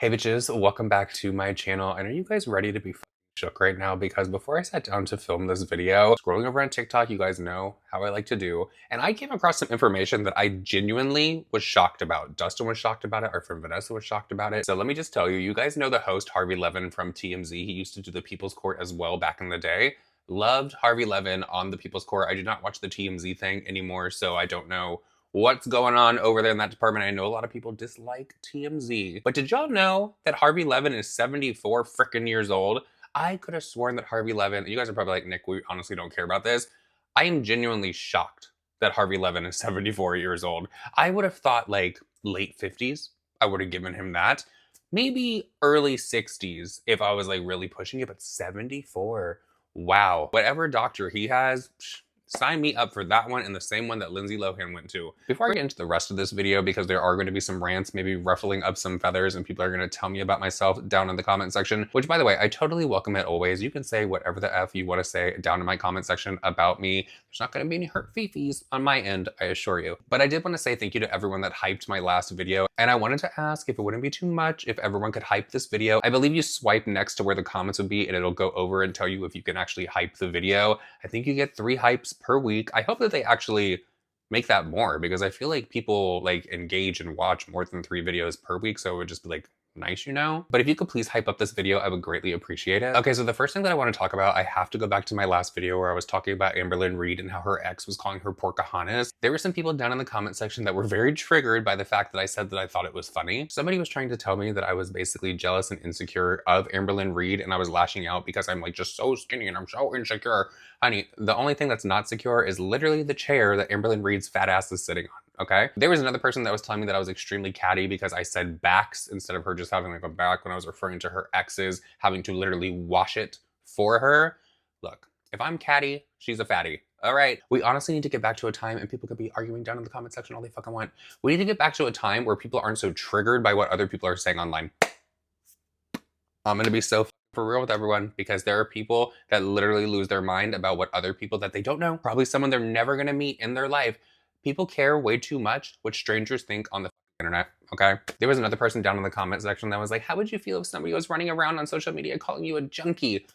Hey bitches, welcome back to my channel. And are you guys ready to be shook right now? Because before I sat down to film this video, scrolling over on TikTok, you guys know how I like to do. And I came across some information that I genuinely was shocked about. Dustin was shocked about it, our friend Vanessa was shocked about it. So let me just tell you, you guys know the host Harvey Levin from TMZ. He used to do the People's Court as well back in the day. Loved Harvey Levin on the People's Court. I do not watch the TMZ thing anymore, so I don't know what's going on over there in that department. I know a lot of people dislike TMZ. But did y'all know that Harvey Levin is 74 freaking years old? I could have sworn that Harvey Levin, you guys are probably like, Nick, we honestly don't care about this. I am genuinely shocked that Harvey Levin is 74 years old. I would have thought like late 50s. I would have given him that. Maybe early 60s if I was like really pushing it, but 74. Wow. Whatever doctor he has, sign me up for that one and the same one that Lindsay Lohan went to. Before I get into the rest of this video, because there are going to be some rants, maybe ruffling up some feathers, and people are going to tell me about myself down in the comment section, which by the way, I totally welcome it always. You can say whatever the F you want to say down in my comment section about me. There's not going to be any hurt fifis on my end, I assure you. But I did want to say thank you to everyone that hyped my last video. And I wanted to ask if it wouldn't be too much if everyone could hype this video. I believe you swipe next to where the comments would be and it'll go over and tell you if you can actually hype the video. I think you get 3 hypes per week. I hope that they actually make that more, because I feel like people like engage and watch more than 3 videos per week. So it would just be like nice, you know? But if you could please hype up this video, I would greatly appreciate it. Okay, so the first thing that I want to talk about, I have to go back to my last video where I was talking about Amberlynn Reed and how her ex was calling her Porcahanas. There were some people down in the comment section that were very triggered by the fact that I said that I thought it was funny. Somebody was trying to tell me that I was basically jealous and insecure of Amberlynn Reed, and I was lashing out because I'm like just so skinny and I'm so insecure. Honey, the only thing that's not secure is literally the chair that Amberlynn Reed's fat ass is sitting on. Okay. There was another person that was telling me that I was extremely catty because I said backs instead of her just having like a back when I was referring to her exes having to literally wash it for her. Look, if I'm catty, she's a fatty. All right. We honestly need to get back to a time, and people could be arguing down in the comment section all they fucking want. We need to get back to a time where people aren't so triggered by what other people are saying online. I'm going to be so for real with everyone, because there are people that literally lose their mind about what other people that they don't know, probably someone they're never going to meet in their life. People care way too much what strangers think on the internet, okay? There was another person down in the comment section that was like, how would you feel if somebody was running around on social media calling you a junkie?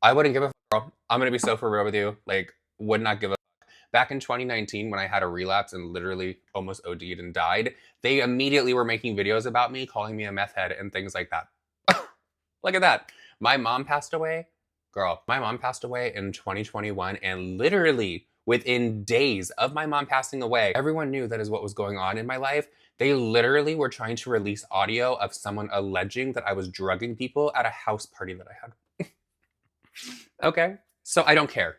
I wouldn't give a fuck, girl. I'm gonna be so for real with you. Like, would not give a fuck. Back in 2019, when I had a relapse and literally almost OD'd and died, they immediately were making videos about me, calling me a meth head and things like that. Look at that. My mom passed away. Girl, my mom passed away in 2021, and literally within days of my mom passing away, everyone knew that is what was going on in my life. They literally were trying to release audio of someone alleging that I was drugging people at a house party that I had. Okay? So I don't care.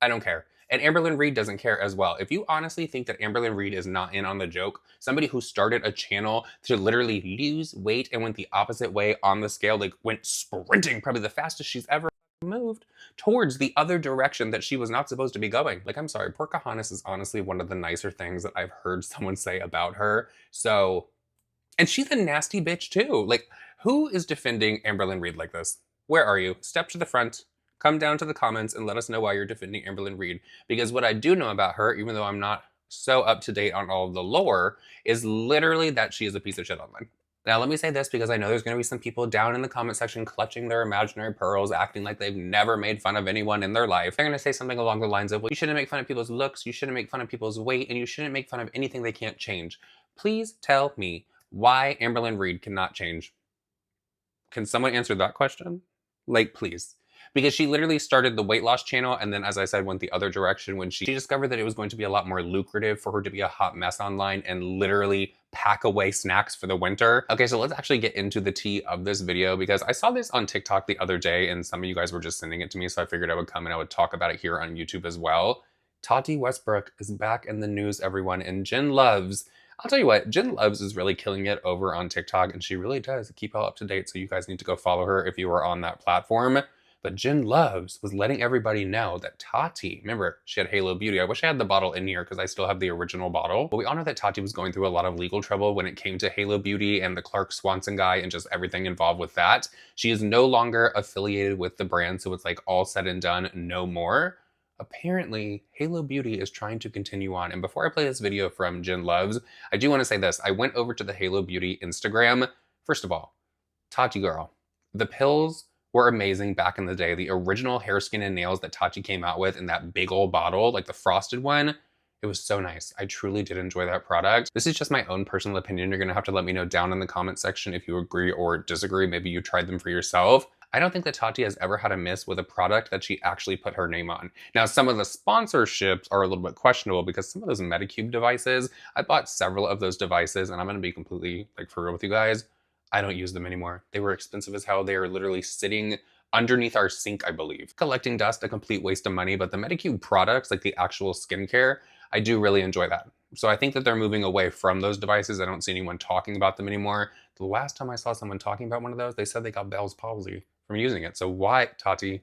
I don't care. And Amberlynn Reed doesn't care as well. If you honestly think that Amberlynn Reed is not in on the joke, somebody who started a channel to literally lose weight and went the opposite way on the scale, like went sprinting, probably the fastest she's ever moved towards the other direction that she was not supposed to be going. Like, I'm sorry, Porcahanas is honestly one of the nicer things that I've heard someone say about her. So, and she's a nasty bitch too. Like, who is defending Amberlynn Reed like this? Where are you? Step to the front. Come down to the comments and let us know why you're defending Amberlynn Reed. Because what I do know about her, even though I'm not so up to date on all of the lore, is literally that she is a piece of shit online. Now, let me say this, because I know there's going to be some people down in the comment section clutching their imaginary pearls, acting like they've never made fun of anyone in their life. They're going to say something along the lines of, well, you shouldn't make fun of people's looks, you shouldn't make fun of people's weight, and you shouldn't make fun of anything they can't change. Please tell me why Amberlynn Reed cannot change. Can someone answer that question? Like, please. Because she literally started the weight loss channel, and then, as I said, went the other direction when she discovered that it was going to be a lot more lucrative for her to be a hot mess online and literally pack away snacks for the winter. Okay, so let's actually get into the tea of this video, because I saw this on TikTok the other day and some of you guys were just sending it to me, so I figured I would come and I would talk about it here on YouTube as well. Tati Westbrook is back in the news, everyone, and Jen Loves. I'll tell you what, Jen Loves is really killing it over on TikTok, and she really does keep all up to date, so you guys need to go follow her if you are on that platform. But Jen Loves was letting everybody know that Tati, remember, she had Halo Beauty. I wish I had the bottle in here because I still have the original bottle. But we all know that Tati was going through a lot of legal trouble when it came to Halo Beauty and the Clark Swanson guy and just everything involved with that. She is no longer affiliated with the brand, so it's like all said and done, no more. Apparently, Halo Beauty is trying to continue on. And before I play this video from Jen Loves, I do want to say this. I went over to the Halo Beauty Instagram. First of all, Tati girl, the pills were amazing back in the day. The original hair, skin, and nails that Tati came out with in that big old bottle, like the frosted one, it was so nice. I truly did enjoy that product. This is just my own personal opinion. You're gonna have to let me know down in the comment section if you agree or disagree. Maybe you tried them for yourself. I don't think that Tati has ever had a miss with a product that she actually put her name on. Now, some of the sponsorships are a little bit questionable because some of those Medicube devices, I bought several of those devices, and I'm gonna be completely like for real with you guys. I don't use them anymore. They were expensive as hell. They are literally sitting underneath our sink, I believe. Collecting dust, a complete waste of money, but the Medicube products, like the actual skincare, I do really enjoy that. So I think that they're moving away from those devices. I don't see anyone talking about them anymore. The last time I saw someone talking about one of those, they said they got Bell's palsy from using it. So why, Tati?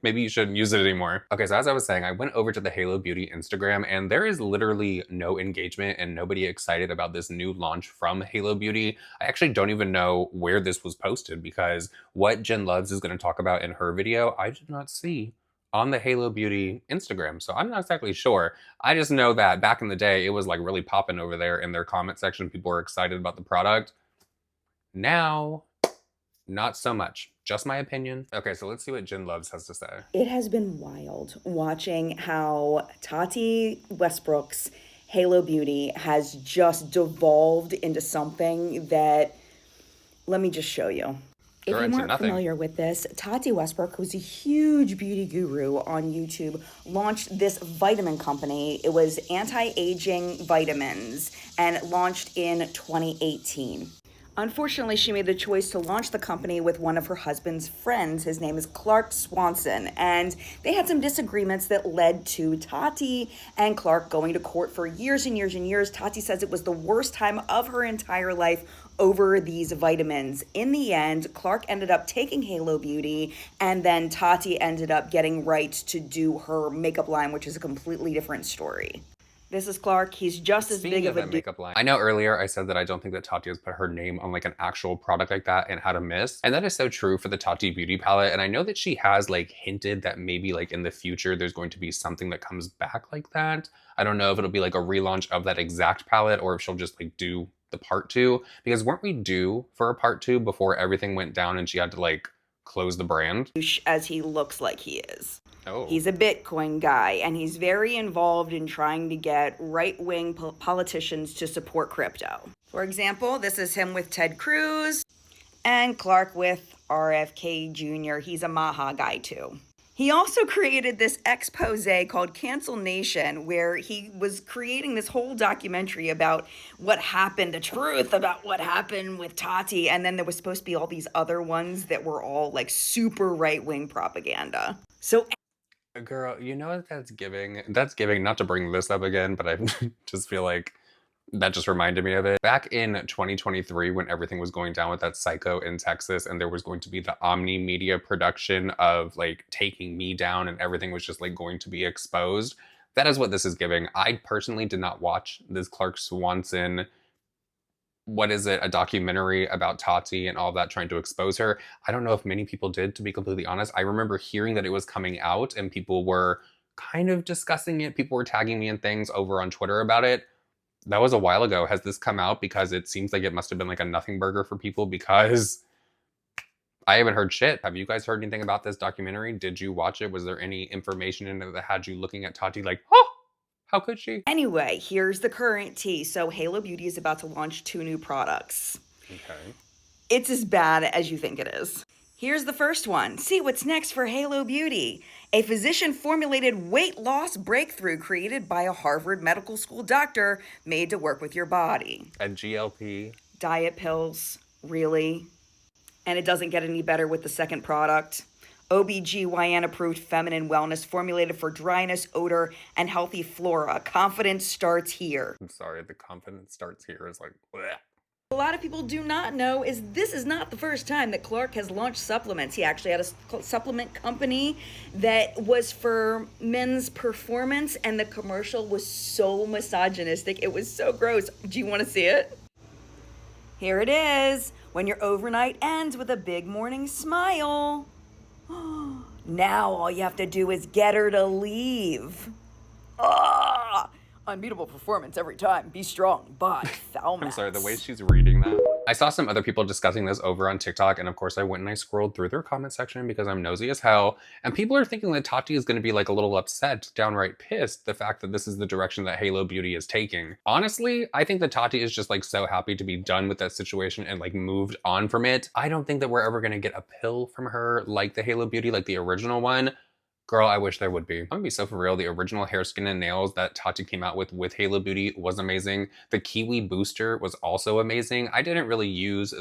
Maybe you shouldn't use it anymore. Okay, so as I was saying, I went over to the Halo Beauty Instagram and there is literally no engagement and nobody excited about this new launch from Halo Beauty. I actually don't even know where this was posted because what Jen Loves is gonna talk about in her video, I did not see on the Halo Beauty Instagram. So I'm not exactly sure. I just know that back in the day, it was like really popping over there in their comment section. People were excited about the product. Now, not so much. Just my opinion. Okay, so let's see what Jen Loves has to say. It has been wild watching how Tati Westbrook's Halo Beauty has just devolved into something that, let me just show you. If you weren't familiar with this, Tati Westbrook, who's a huge beauty guru on YouTube, launched this vitamin company. It was anti-aging vitamins and launched in 2018. Unfortunately, she made the choice to launch the company with one of her husband's friends. His name is Clark Swanson, and they had some disagreements that led to Tati and Clark going to court for years and years and years. Tati says it was the worst time of her entire life over these vitamins. In the end, Clark ended up taking Halo Beauty, and then Tati ended up getting rights to do her makeup line, which is a completely different story. This is Clark. He's just as big of a makeup line. I know earlier I said that I don't think that Tati has put her name on like an actual product like that and had a miss. And that is so true for the Tati Beauty palette. And I know that she has like hinted that maybe like in the future there's going to be something that comes back like that. I don't know if it'll be like a relaunch of that exact palette or if she'll just like do the part 2. Because weren't we due for a part 2 before everything went down and she had to like close the brand? As he looks like he is. Oh. He's a Bitcoin guy, and he's very involved in trying to get right-wing politicians to support crypto. For example, this is him with Ted Cruz, and Clark with RFK Jr. He's a Maha guy, too. He also created this expose called Cancel Nation, where he was creating this whole documentary about what happened, the truth about what happened with Tati, and then there was supposed to be all these other ones that were all like super right-wing propaganda. So girl, you know what that's giving? That's giving, not to bring this up again, but I just feel like that just reminded me of it. Back in 2023, when everything was going down with that psycho in Texas and there was going to be the Omni Media production of like taking me down and everything was just like going to be exposed. That is what this is giving. I personally did not watch this Clark Swanson, what is it, a documentary about Tati and all of that, trying to expose her. I don't know if many people did, to be completely honest. I remember hearing that it was coming out and people were kind of discussing it. People were tagging me in things over on Twitter about it. That was a while ago. Has this come out? Because it seems like it must have been like a nothing burger for people because I haven't heard shit. Have you guys heard anything about this documentary? Did you watch it? Was there any information in it that had you looking at Tati like, oh, how could she? Anyway, here's the current tea. So Halo Beauty is about to launch 2 new products. Okay. It's as bad as you think it is. Here's the first one. See what's next for Halo Beauty. A physician-formulated weight loss breakthrough created by a Harvard Medical School doctor made to work with your body. A GLP. Diet pills, really? And it doesn't get any better with the second product. OBGYN approved feminine wellness formulated for dryness, odor, and healthy flora. Confidence starts here. I'm sorry, the confidence starts here is like, bleh. A lot of people do not know is this is not the first time that Clark has launched supplements. He actually had a supplement company that was for men's performance, and the commercial was so misogynistic. It was so gross. Do you want to see it? Here it is. When your overnight ends with a big morning smile. Now all you have to do is get her to leave. Unbeatable performance every time. Be strong. Bye. Thalmax. I'm sorry, the way she's reading that. I saw some other people discussing this over on TikTok, and of course I went and I scrolled through their comment section because I'm nosy as hell, and people are thinking that Tati is going to be like a little upset, downright pissed, the fact that this is the direction that Halo Beauty is taking. Honestly, I think that Tati is just like so happy to be done with that situation and like moved on from it. I don't think that we're ever going to get a pill from her like the Halo Beauty, like the original one. Girl, I wish there would be. I'm gonna be so for real. The original hair, skin, and nails that Tati came out with Halo Beauty was amazing. The Kiwi booster was also amazing. I didn't really use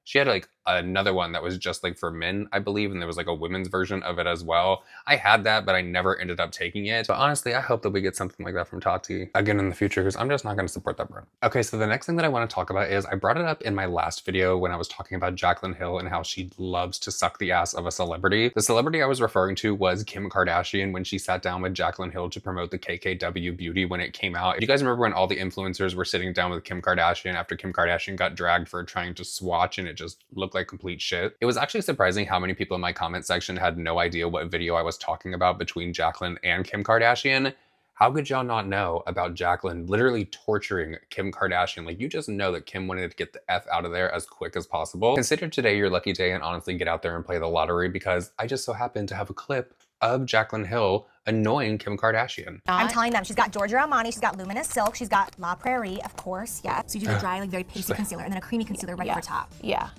she had like another one that was just like for men, I believe, and there was like a women's version of it as well. I had that, but I never ended up taking it. But honestly, I hope that we get something like that from Tati again in the future, because I'm just not gonna support that brand. Okay, so the next thing that I want to talk about is I brought it up in my last video when I was talking about Jaclyn Hill and how she loves to suck the ass of a celebrity. The celebrity I was referring to was Kim Kardashian when she sat down with Jaclyn Hill to promote the KKW Beauty when it came out. If you guys remember when all the influencers were sitting down with Kim Kardashian after Kim Kardashian got dragged for trying to swatch and it just looked like complete shit. It was actually surprising how many people in my comment section had no idea what video I was talking about between Jaclyn and Kim Kardashian. How could y'all not know about Jaclyn literally torturing Kim Kardashian? Like, you just know that Kim wanted to get the F out of there as quick as possible. Consider today your lucky day and honestly get out there and play the lottery, because I just so happen to have a clip of Jaclyn Hill annoying Kim Kardashian. I'm telling them, she's got Giorgio Armani, she's got Luminous Silk, she's got La Prairie, of course, yeah. So you do the dry, like very pasty concealer, and then a creamy concealer right over top. Yeah.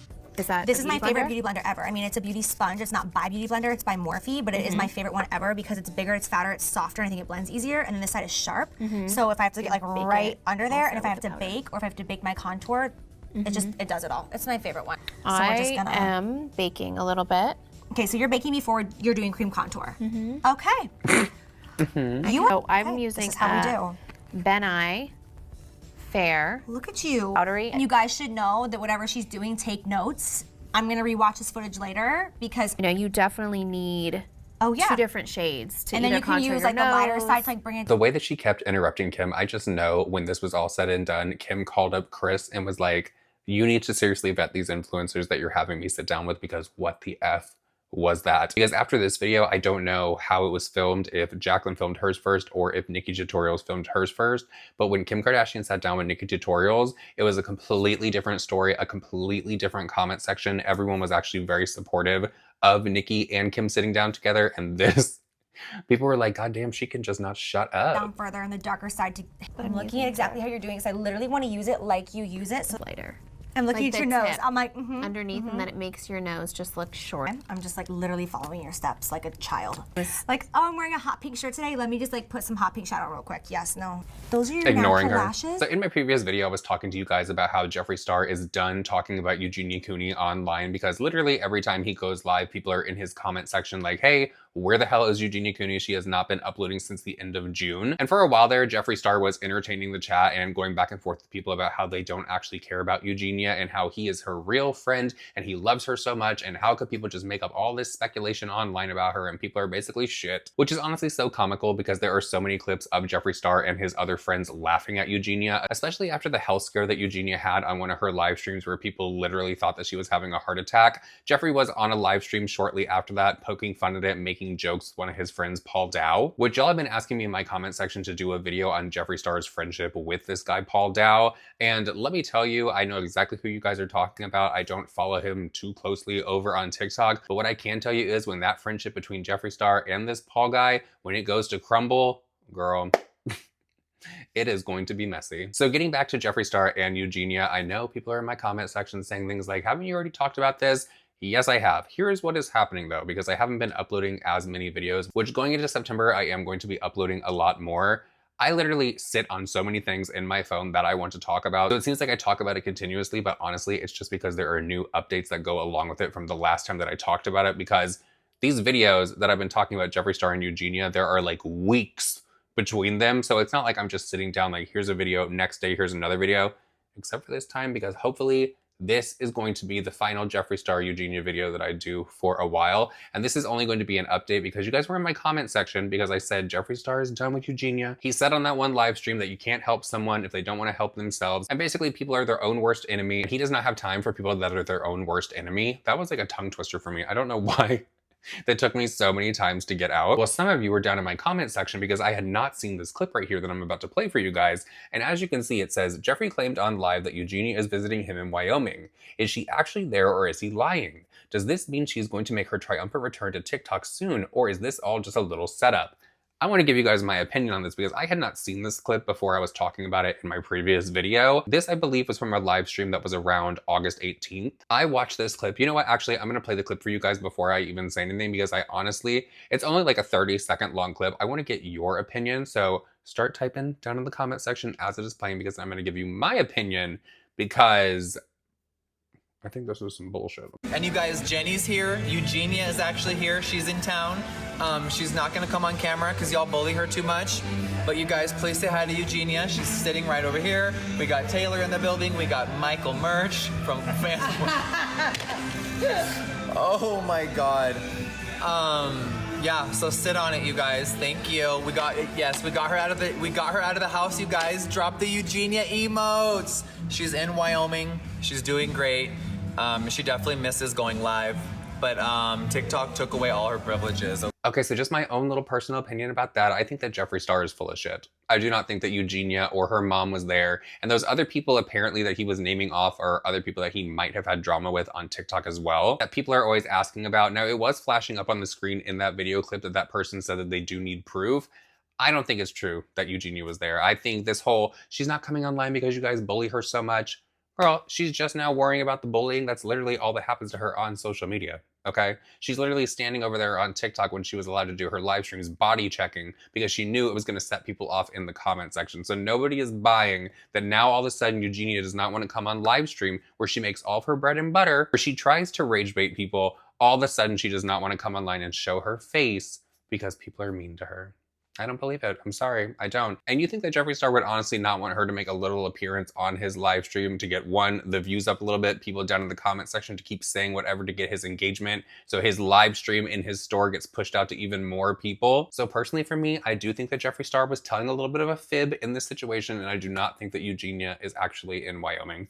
This is my favorite beauty blender ever. I mean, it's a beauty sponge. It's not by Beauty Blender, it's by Morphe, but it is my favorite one ever because it's bigger, it's fatter, it's softer, and I think it blends easier. And then this side is sharp. So if I have to get like right under there, and if I have to bake, or if I have to bake my contour, it does it all. It's my favorite one. So we're just gonna... am baking a little bit. Okay, so you're baking before you're doing cream contour. Okay. So I'm using this is how we do. Ben Nye Fair. Look at you. Powdery. And you guys should know that whatever she's doing, take notes. I'm gonna rewatch this footage later because You know, you definitely need two different shades to and then you can use like the lighter side to like bring it. The way that she kept interrupting Kim, I just know when this was all said and done, Kim called up Chris and was like, you need to seriously vet these influencers that you're having me sit down with, because what the F was that? Because after this video, I don't know how it was filmed, if Jaclyn filmed hers first or if Nikki Tutorials filmed hers first. But when Kim Kardashian sat down with Nikki Tutorials, it was a completely different story, a completely different comment section. Everyone was actually very supportive of Nikki and Kim sitting down together. And this, people were like, God damn, she can just not shut up. Down further on the darker side to, I'm looking at exactly how you're doing because I literally want to use it like you use it. So lighter. I'm looking Like at your the nose. tip. I'm like, Underneath, and then it makes your nose just look short. I'm just like literally following your steps like a child. Like, oh, I'm wearing a hot pink shirt today. Let me just like put some hot pink shadow real quick. Yes, no. Those are your Ignoring natural her. lashes. So in my previous video, I was talking to you guys about how Jeffree Star is done talking about Eugenia Cooney online, because literally every time he goes live, people are in his comment section like, hey, where the hell is Eugenia Cooney? She has not been uploading since the end of June. And for a while there, Jeffree Star was entertaining the chat and going back and forth with people about how they don't actually care about Eugenia and how he is her real friend and he loves her so much, and how could people just make up all this speculation online about her and people are basically shit. Which is honestly so comical because there are so many clips of Jeffree Star and his other friends laughing at Eugenia, especially after the health scare that Eugenia had on one of her live streams where people literally thought that she was having a heart attack. Jeffree was on a live stream shortly after that, poking fun at it, making jokes with one of his friends, Paul Dow, which y'all have been asking me in my comment section to do a video on Jeffree Star's friendship with this guy, Paul Dow. And let me tell you, I know exactly who you guys are talking about. I don't follow him too closely over on TikTok, but what I can tell you is when that friendship between Jeffree Star and this Paul guy, when it goes to crumble, girl, it is going to be messy. So getting back to Jeffree Star and Eugenia, I know people are in my comment section saying things like, haven't you already talked about this? Yes, I have. Here's what is happening though, because I haven't been uploading as many videos, which going into September, I am going to be uploading a lot more. I literally sit on so many things in my phone that I want to talk about. So it seems like I talk about it continuously, but honestly, it's just because there are new updates that go along with it from the last time that I talked about it, because these videos that I've been talking about Jeffree Star and Eugenia, there are like weeks between them. So it's not like I'm just sitting down like, here's a video, next day, here's another video, except for this time, because hopefully this is going to be the final Jeffree Star Eugenia video that I do for a while. And this is only going to be an update because you guys were in my comment section because I said Jeffree Star is done with Eugenia. He said on that one live stream that you can't help someone if they don't want to help themselves. And basically people are their own worst enemy. He does not have time for people that are their own worst enemy. That was like a tongue twister for me. I don't know why that took me so many times to get out. Well, some of you were down in my comment section because I had not seen this clip right here that I'm about to play for you guys. And as you can see, it says, Jeffree claimed on live that Eugenia is visiting him in Wyoming. Is she actually there or is he lying? Does this mean she's going to make her triumphant return to TikTok soon, or is this all just a little setup? I want to give you guys my opinion on this because I had not seen this clip before I was talking about it in my previous video. This, I believe, was from a live stream that was around August 18th. I watched this clip. You know what? Actually, I'm going to play the clip for you guys before I even say anything because I honestly, it's only like a 30-second long clip. I want to get your opinion. So start typing down in the comment section as it is playing because I'm going to give you my opinion because I think this is some bullshit. And you guys, Jenny's here. Eugenia is actually here. She's in town. She's not gonna come on camera because y'all bully her too much. But you guys, please say hi to Eugenia. She's sitting right over here. We got Taylor in the building. We got Michael Murch from Fans. Oh my God. Yeah, so sit on it, you guys. Thank you. We got her out of the house, you guys. Drop the Eugenia emotes. She's in Wyoming. She's doing great. She definitely misses going live, but TikTok took away all her privileges. Okay, so just my own little personal opinion about that. I think that Jeffree Star is full of shit. I do not think that Eugenia or her mom was there. And those other people apparently that he was naming off are other people that he might have had drama with on TikTok as well, that people are always asking about. Now, it was flashing up on the screen in that video clip that that person said that they do need proof. I don't think it's true that Eugenia was there. I think this whole, she's not coming online because you guys bully her so much. Girl, she's just now worrying about the bullying. That's literally all that happens to her on social media, okay? She's literally standing over there on TikTok when she was allowed to do her live streams, body checking, because she knew it was gonna set people off in the comment section. So nobody is buying that now all of a sudden Eugenia does not wanna come on live stream where she makes all of her bread and butter, where she tries to rage bait people. All of a sudden she does not wanna come online and show her face because people are mean to her. I don't believe it. I'm sorry, I don't. And you think that Jeffree Star would honestly not want her to make a little appearance on his live stream to get, one, the views up a little bit, people down in the comment section to keep saying whatever to get his engagement, so his live stream in his store gets pushed out to even more people. So personally for me, I do think that Jeffree Star was telling a little bit of a fib in this situation, and I do not think that Eugenia is actually in Wyoming.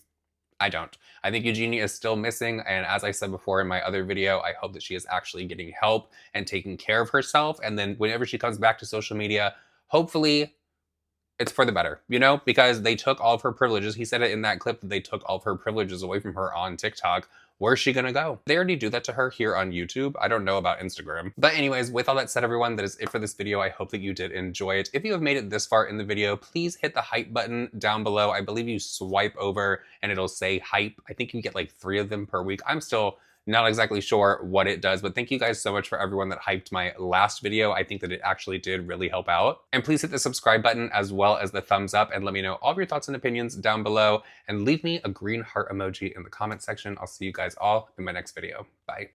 I don't. I think Eugenia is still missing, and as I said before in my other video, I hope that she is actually getting help and taking care of herself, and then whenever she comes back to social media, hopefully it's for the better, you know? Because they took all of her privileges. He said it in that clip that they took all of her privileges away from her on TikTok. Where's she gonna go? They already do that to her here on YouTube. I don't know about Instagram. But anyways, with all that said, everyone, that is it for this video. I hope that you did enjoy it. If you have made it this far in the video, please hit the hype button down below. I believe you swipe over and it'll say hype. I think you get like 3 of them per week. I'm still not exactly sure what it does, but thank you guys so much for everyone that hyped my last video. I think that it actually did really help out. And please hit the subscribe button as well as the thumbs up and let me know all of your thoughts and opinions down below and leave me a green heart emoji in the comment section. I'll see you guys all in my next video. Bye.